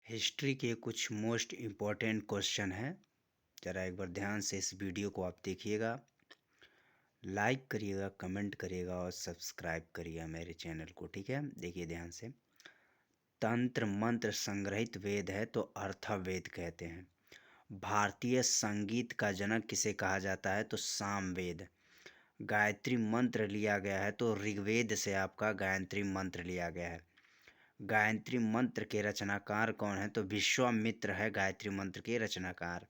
History के कुछ most important question हैं। ज़रा एक बार ध्यान से इस वीडियो को आप देखिएगा, लाइक करिएगा, कमेंट करिएगा और सब्सक्राइब करिएगा मेरे चैनल को। ठीक है, देखिए ध्यान से। तंत्र मंत्र संग्रहित वेद है तो अर्थवेद कहते हैं। भारतीय संगीत का जनक किसे कहा जाता है तो सामवेद। गायत्री मंत्र लिया गया है तो ऋग्वेद से आपका गायत्री मंत्र लिया गया है। गायत्री मंत्र के रचनाकार कौन है तो विश्वामित्र है गायत्री मंत्र के रचनाकार।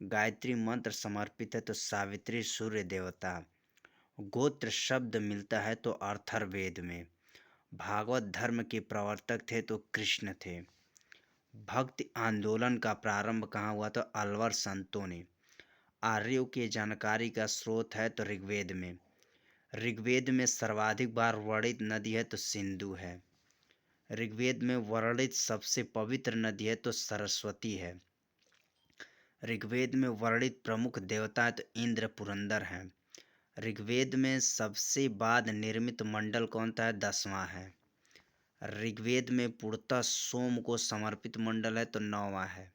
गायत्री मंत्र समर्पित है तो सावित्री सूर्य देवता। गोत्र शब्द मिलता है तो अथर्ववेद में। भागवत धर्म के प्रवर्तक थे तो कृष्ण थे। भक्ति आंदोलन का प्रारंभ कहाँ हुआ तो अलवर संतों ने। आर्यों की जानकारी का स्रोत है तो ऋग्वेद में। ऋग्वेद में सर्वाधिक बार वर्णित नदी है तो सिंधु है। ऋग्वेद में वर्णित सबसे पवित्र नदी है तो सरस्वती है। ऋग्वेद में वर्णित प्रमुख देवता तो इंद्र पुरंदर हैं। ऋग्वेद में सबसे बाद निर्मित मंडल कौन सा है 10वां है। ऋग्वेद में पूर्णतः सोम को समर्पित मंडल है तो 9वां है।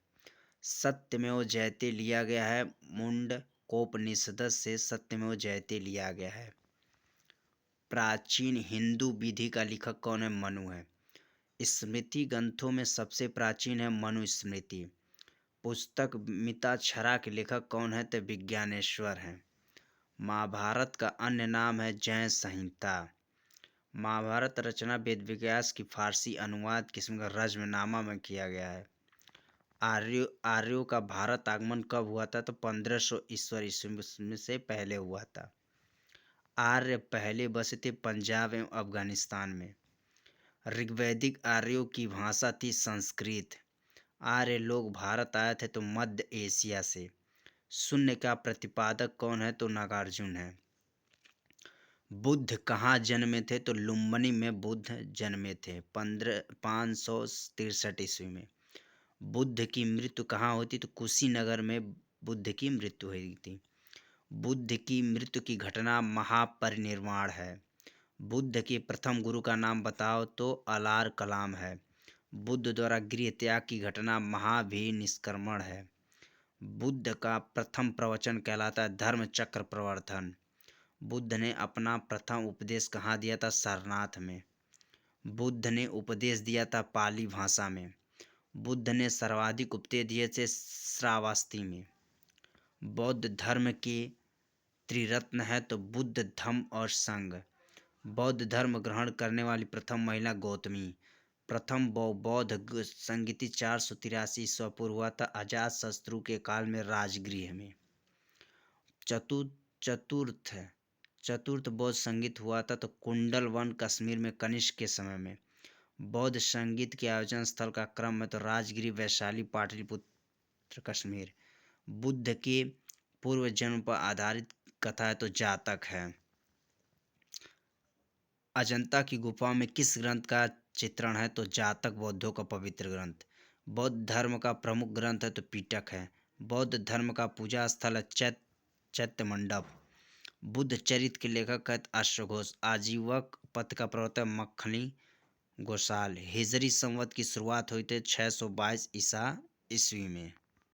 सत्यमेव जयते लिया गया है मुंडकोपनिषद से। सत्यमेव जयते लिया गया है। प्राचीन हिंदू विधि का लेखक कौन है मनु है। स्मृति ग्रंथों में सबसे प्राचीन है मनुस्मृति। पुस्तक मिताक्षरा के लेखक कौन है तो विज्ञानेश्वर हैं। महाभारत का अन्य नाम है जय संहिता। महाभारत रचना वेद व्यास की फारसी अनुवाद किस्म का रज्मनामा में किया गया है। आर्यों का भारत आगमन कब हुआ था तो 1500 ईस्वी से पहले हुआ था। आर्य पहले बसे थे पंजाब एवं अफगानिस्तान में। ऋग्वैदिक आर्यों की भाषा थी संस्कृत। आर्य लोग भारत आए थे तो मध्य एशिया से। शून्य का प्रतिपादक कौन है तो नागार्जुन है। बुद्ध कहाँ जन्मे थे तो लुम्बिनी में बुद्ध जन्मे थे 563 ईस्वी में। बुद्ध की मृत्यु कहाँ हुई थी तो कुशीनगर में बुद्ध की मृत्यु हुई थी। बुद्ध की मृत्यु की घटना महापरिनिर्वाण है। बुद्ध के प्रथम गुरु का नाम बताओ तो अलार कलाम है। बुद्ध द्वारा गृह त्याग की घटना महाभिनिष्क्रमण है। बुद्ध का प्रथम प्रवचन कहलाता है धर्म चक्र प्रवर्तन। बुद्ध ने अपना प्रथम उपदेश कहाँ दिया था सारनाथ में। बुद्ध ने उपदेश दिया था पाली भाषा में। बुद्ध ने सर्वाधिक उपदेश दिए थे श्रावस्ती में। बौद्ध धर्म के त्रिरत्न है तो बुद्ध धम्म और संघ। बौद्ध धर्म ग्रहण करने वाली प्रथम महिला गौतमी। प्रथम बौद्ध संगीति 483 ईस्वी पूर्व हुआ था अजातशत्रु के काल में राजगृह में। चतुर्थ बौद्ध संगीत हुआ था तो कुंडल वन कश्मीर में कनिष्क के समय में। बौद्ध संगीत के आयोजन स्थल का क्रम में तो राजगिरी वैशाली पाटलिपुत्र कश्मीर। बुद्ध के पूर्व जन्म पर आधारित कथा है तो जातक है। अजंता की गुफा में किस ग्रंथ का चित्रण है तो जातक बौद्धों का पवित्र ग्रंथ। बौद्ध धर्म का प्रमुख ग्रंथ है तो पिटक है। बौद्ध धर्म का पूजा स्थल है चैत्य मंडप। बुद्ध चरित्र के लेखक है अश्वघोष। आजीवक पथ का प्रवर्तक मक्खनी गोसाल। हिजरी संवत की शुरुआत हुई थी 622 ईसा ईस्वी में।